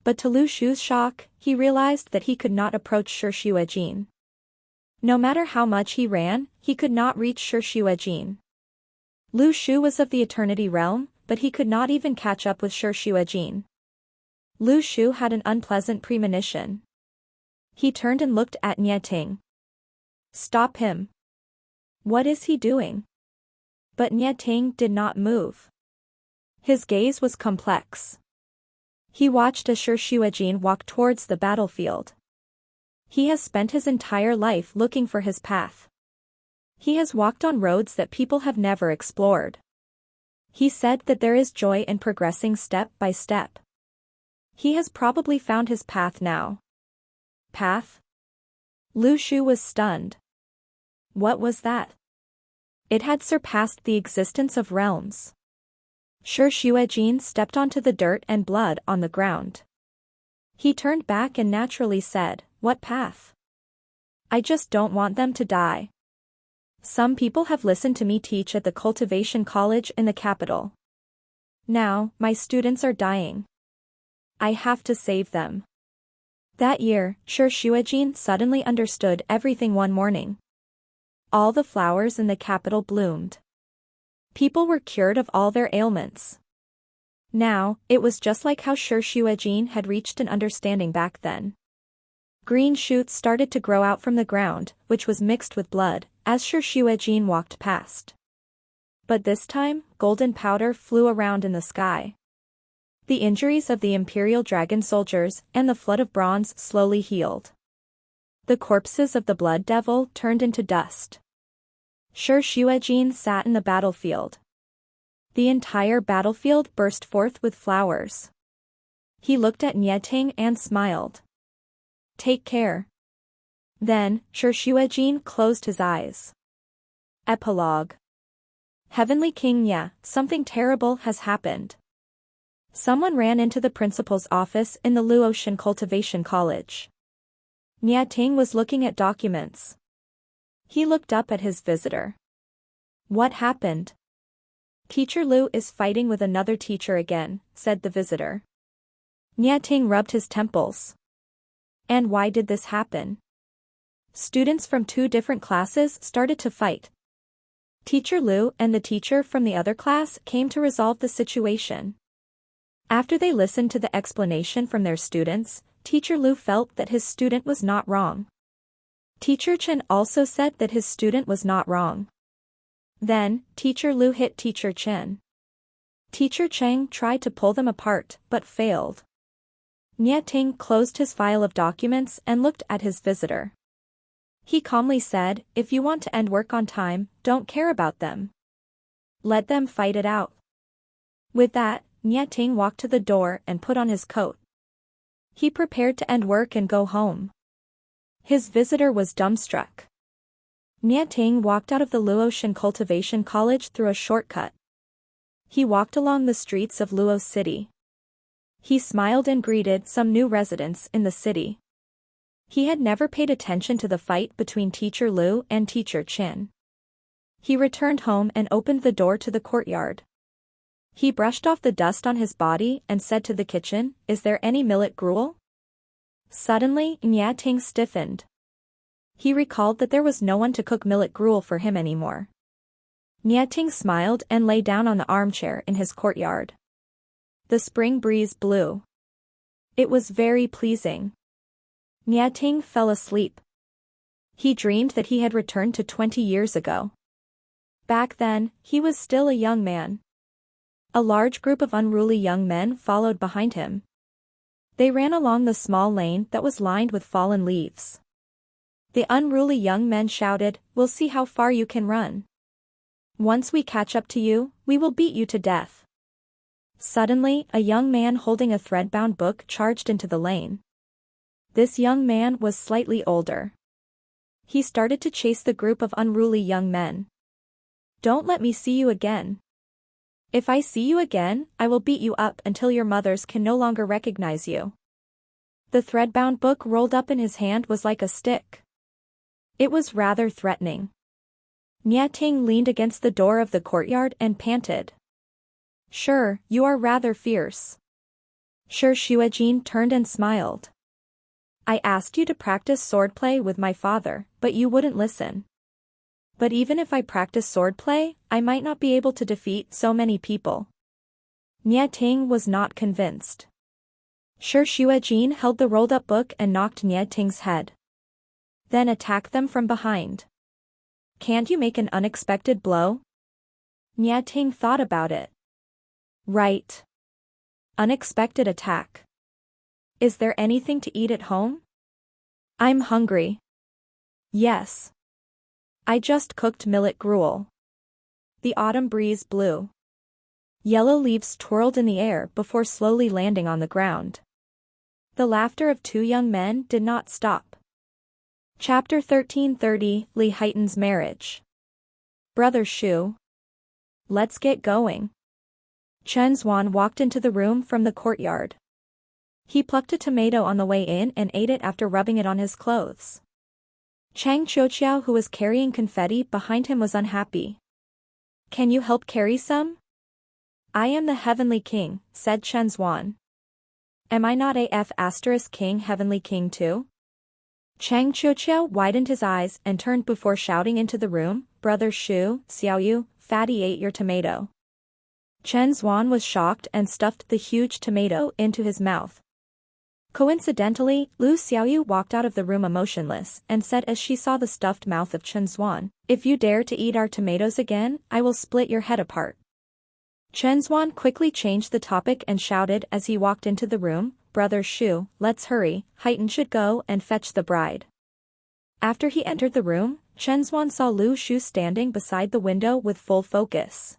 But to Lu Shu's shock, he realized that he could not approach Shi Xuejin. No matter how much he ran, he could not reach Shi Xuejin. Lu Shu was of the Eternity Realm, but he could not even catch up with Shi Xuejin. Lu Shu had an unpleasant premonition. He turned and looked at Nie Ting. Stop him. What is he doing? But Nie Ting did not move. His gaze was complex. He watched as Shi Xuejin walk towards the battlefield. He has spent his entire life looking for his path. He has walked on roads that people have never explored. He said that there is joy in progressing step by step. He has probably found his path now. Path? Lu Shu was stunned. What was that? It had surpassed the existence of realms. Shi Xuejin stepped onto the dirt and blood on the ground. He turned back and naturally said, "What path? I just don't want them to die. Some people have listened to me teach at the cultivation college in the capital. Now, my students are dying. I have to save them." That year, Shi Xuejin suddenly understood everything one morning. All the flowers in the capital bloomed. People were cured of all their ailments. Now, it was just like how Shi Xuejin had reached an understanding back then. Green shoots started to grow out from the ground, which was mixed with blood, as Shi Xuejin walked past. But this time, golden powder flew around in the sky. The injuries of the Imperial Dragon soldiers and the flood of bronze slowly healed. The corpses of the Blood Devil turned into dust. Shi Xuejin sat in the battlefield. The entire battlefield burst forth with flowers. He looked at Nie Ting and smiled. Take care. Then, Shi Xuejin closed his eyes. Epilogue. Heavenly King Nye, something terrible has happened. Someone ran into the principal's office in the Luotian Cultivation College. Nie Ting was looking at documents. He looked up at his visitor. What happened? Teacher Lu is fighting with another teacher again, said the visitor. Nie Ting rubbed his temples. And why did this happen? Students from 2 different classes started to fight. Teacher Lu and the teacher from the other class came to resolve the situation. After they listened to the explanation from their students, Teacher Lu felt that his student was not wrong. Teacher Chen also said that his student was not wrong. Then, Teacher Lu hit Teacher Chen. Teacher Cheng tried to pull them apart, but failed. Nie Ting closed his file of documents and looked at his visitor. He calmly said, "If you want to end work on time, don't care about them. Let them fight it out." With that, Nie Ting walked to the door and put on his coat. He prepared to end work and go home. His visitor was dumbstruck. Nie Ting walked out of the Luotian Cultivation College through a shortcut. He walked along the streets of Luo City. He smiled and greeted some new residents in the city. He had never paid attention to the fight between Teacher Lu and Teacher Chin. He returned home and opened the door to the courtyard. He brushed off the dust on his body and said to the kitchen, "Is there any millet gruel?" Suddenly, Nie Ting stiffened. He recalled that there was no one to cook millet gruel for him anymore. Nie Ting smiled and lay down on the armchair in his courtyard. The spring breeze blew. It was very pleasing. Nie Ting fell asleep. He dreamed that he had returned to 20 years ago. Back then, he was still a young man. A large group of unruly young men followed behind him. They ran along the small lane that was lined with fallen leaves. The unruly young men shouted, "We'll see how far you can run. Once we catch up to you, we will beat you to death." Suddenly, a young man holding a thread-bound book charged into the lane. This young man was slightly older. He started to chase the group of unruly young men. "Don't let me see you again. If I see you again, I will beat you up until your mothers can no longer recognize you." The thread-bound book rolled up in his hand was like a stick. It was rather threatening. Nie Ting leaned against the door of the courtyard and panted. "Sure, you are rather fierce." Shi Xuejin turned and smiled. "I asked you to practice swordplay with my father, but you wouldn't listen. But even if I practice swordplay, I might not be able to defeat so many people. Nie Ting was not convinced. Shi Xuejin held the rolled-up book and knocked Nie Ting's head. Then attacked them from behind. Can't you make an unexpected blow? Nie Ting thought about it. Right. Unexpected attack. Is there anything to eat at home? I'm hungry. Yes. I just cooked millet gruel. The autumn breeze blew. Yellow leaves twirled in the air before slowly landing on the ground. The laughter of two young men did not stop. Chapter 1330, Li Haitan's Marriage. Brother Shu. Let's get going. Chen Zuan walked into the room from the courtyard. He plucked a tomato on the way in and ate it after rubbing it on his clothes. Chang Qiuqiao, who was carrying confetti behind him, was unhappy. Can you help carry some? I am the Heavenly King, said Chen Zuan. Am I not AF * King Heavenly King too? Chang Qiuqiao widened his eyes and turned before shouting into the room, Brother Shu, Xiaoyu, Fatty ate your tomato. Chen Zuan was shocked and stuffed the huge tomato into his mouth. Coincidentally, Lu Xiaoyu walked out of the room emotionless and said as she saw the stuffed mouth of Chen Zuan, if you dare to eat our tomatoes again, I will split your head apart. Chen Zuan quickly changed the topic and shouted as he walked into the room, Brother Shu, let's hurry, Haitan should go and fetch the bride. After he entered the room, Chen Zuan saw Lu Shu standing beside the window with full focus.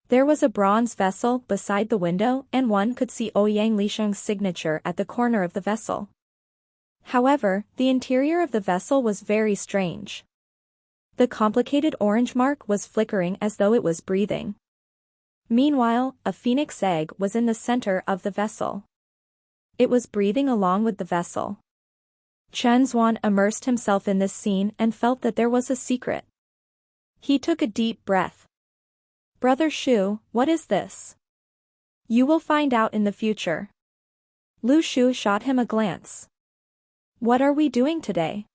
There was a bronze vessel beside the window and one could see Ouyang Lisheng's signature at the corner of the vessel. However, the interior of the vessel was very strange. The complicated orange mark was flickering as though it was breathing. Meanwhile, a phoenix egg was in the center of the vessel. It was breathing along with the vessel. Chen Zuan immersed himself in this scene and felt that there was a secret. He took a deep breath. Brother Shu, what is this? You will find out in the future. Lu Shu shot him a glance. What are we doing today?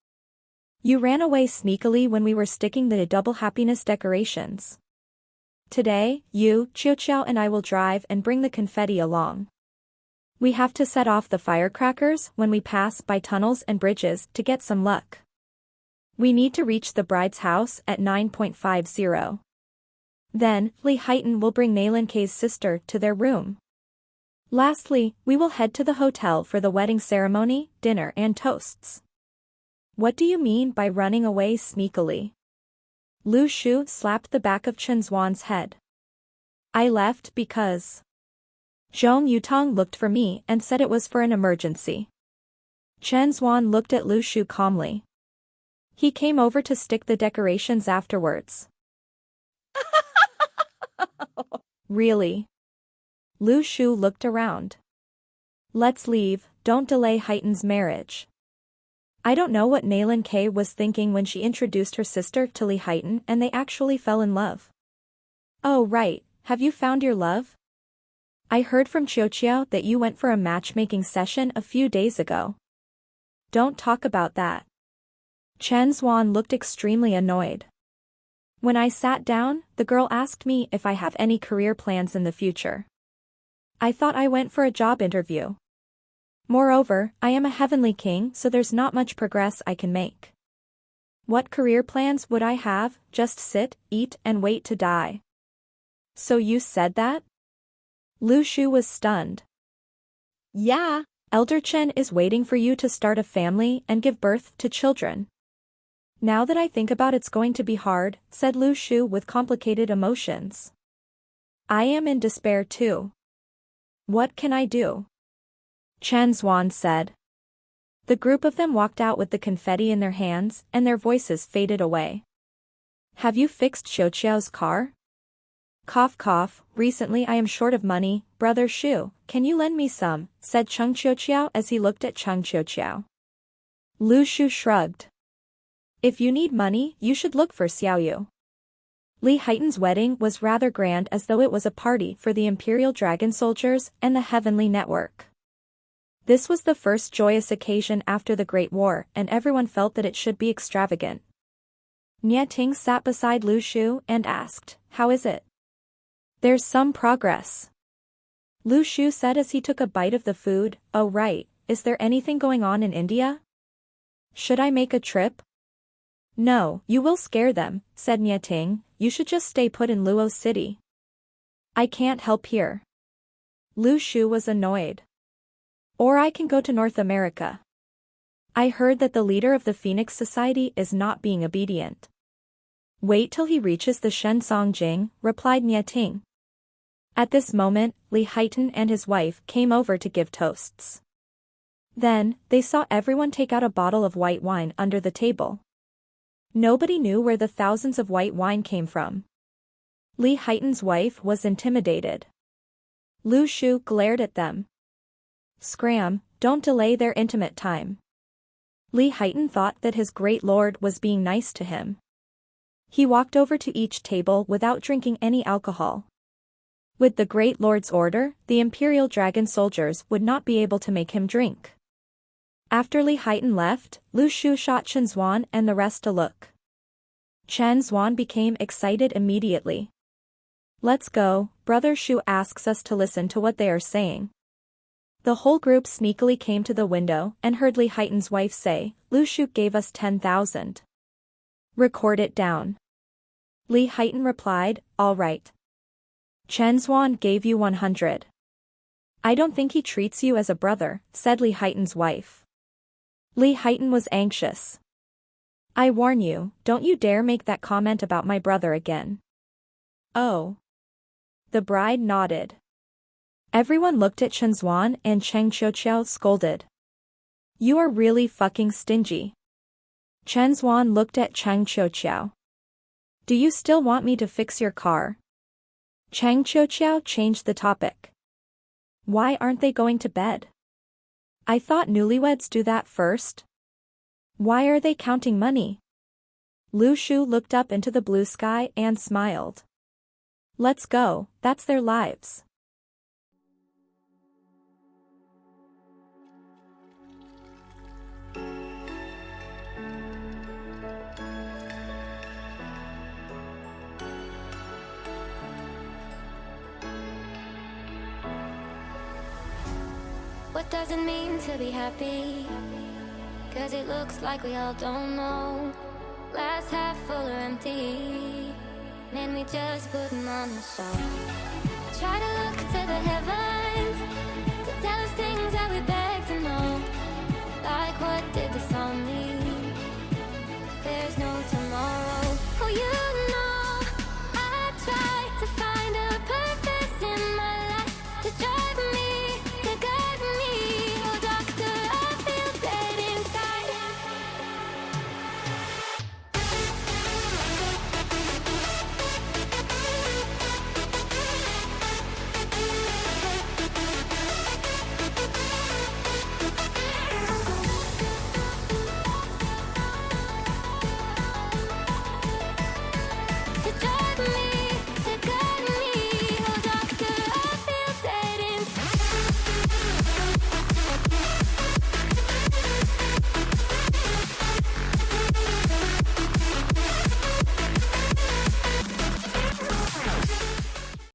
You ran away sneakily when we were sticking the double happiness decorations. Today, you, Qiuqiao and I will drive and bring the confetti along. We have to set off the firecrackers when we pass by tunnels and bridges to get some luck. We need to reach the bride's house at 9:50. Then, Li Haitan will bring Nailin K's sister to their room. Lastly, we will head to the hotel for the wedding ceremony, dinner and toasts. What do you mean by running away sneakily? Lu Shu slapped the back of Chen Zuan's head. I left because Zhong Yutong looked for me and said it was for an emergency. Chen Zuan looked at Lu Shu calmly. He came over to stick the decorations afterwards. Really? Lu Shu looked around. Let's leave, don't delay Haitan's marriage. I don't know what Nailin K was thinking when she introduced her sister to Li Haitan and they actually fell in love. Oh right, have you found your love? I heard from Qiuqiao that you went for a matchmaking session a few days ago. Don't talk about that. Chen Zuan looked extremely annoyed. When I sat down, the girl asked me if I have any career plans in the future. I thought I went for a job interview. Moreover, I am a heavenly king, so there's not much progress I can make. What career plans would I have? Just sit, eat, and wait to die. So you said that? Lu Shu was stunned. Yeah, Elder Chen is waiting for you to start a family and give birth to children. Now that I think about it's going to be hard, said Lu Shu with complicated emotions. I am in despair too. What can I do? Chen Zuan said. The group of them walked out with the confetti in their hands and their voices faded away. Have you fixed Qiuqiao's car? Cough cough, recently I am short of money, Brother Shu, can you lend me some, said Cheng Qiuqiao as he looked at Cheng Qiuqiao. Lu Shu shrugged. If you need money, you should look for Xiaoyu. Li Haitan's wedding was rather grand as though it was a party for the Imperial Dragon soldiers and the Heavenly Network. This was the first joyous occasion after the Great War and everyone felt that it should be extravagant. Nie Ting sat beside Lu Shu and asked, "How is it?" "There's some progress," Lu Shu said as he took a bite of the food. "Oh right, is there anything going on in India? Should I make a trip?" "No, you will scare them," said Nie Ting. "You should just stay put in Luo City." "I can't help here." Lu Shu was annoyed. "Or I can go to North America. I heard that the leader of the Phoenix Society is not being obedient." "Wait till he reaches the Shensong Jing," replied Nie Ting. At this moment, Li Haitan and his wife came over to give toasts. Then, they saw everyone take out a bottle of white wine under the table. Nobody knew where the thousands of white wine came from. Li Haitan's wife was intimidated. Lu Shu glared at them. "Scram, don't delay their intimate time." Li Haitan thought that his great lord was being nice to him. He walked over to each table without drinking any alcohol. With the great lord's order, the imperial dragon soldiers would not be able to make him drink. After Li Haitan left, Lu Shu shot Chen Zuan and the rest a look. Chen Zuan became excited immediately. "Let's go, Brother Shu asks us to listen to what they are saying." The whole group sneakily came to the window and heard Li Haitan's wife say, "Lu Shu gave us 10,000. Record it down." Li Haitan replied, "All right." "Chen Zuan gave you 100. I don't think he treats you as a brother," said Li Haitan's wife. Li Haitan was anxious. "I warn you, don't you dare make that comment about my brother again." "Oh." The bride nodded. Everyone looked at Chen Zuan and Cheng Qiuqiao scolded. "You are really fucking stingy." Chen Zuan looked at Cheng Qiuqiao. "Do you still want me to fix your car?" Cheng Qiuqiao changed the topic. "Why aren't they going to bed? I thought newlyweds do that first. Why are they counting money?" Lu Shu looked up into the blue sky and smiled. "Let's go, that's their lives." What does it mean to be happy? 'Cause it looks like we all don't know. Glass half full or empty, then we just put 'em on the shelf. Try to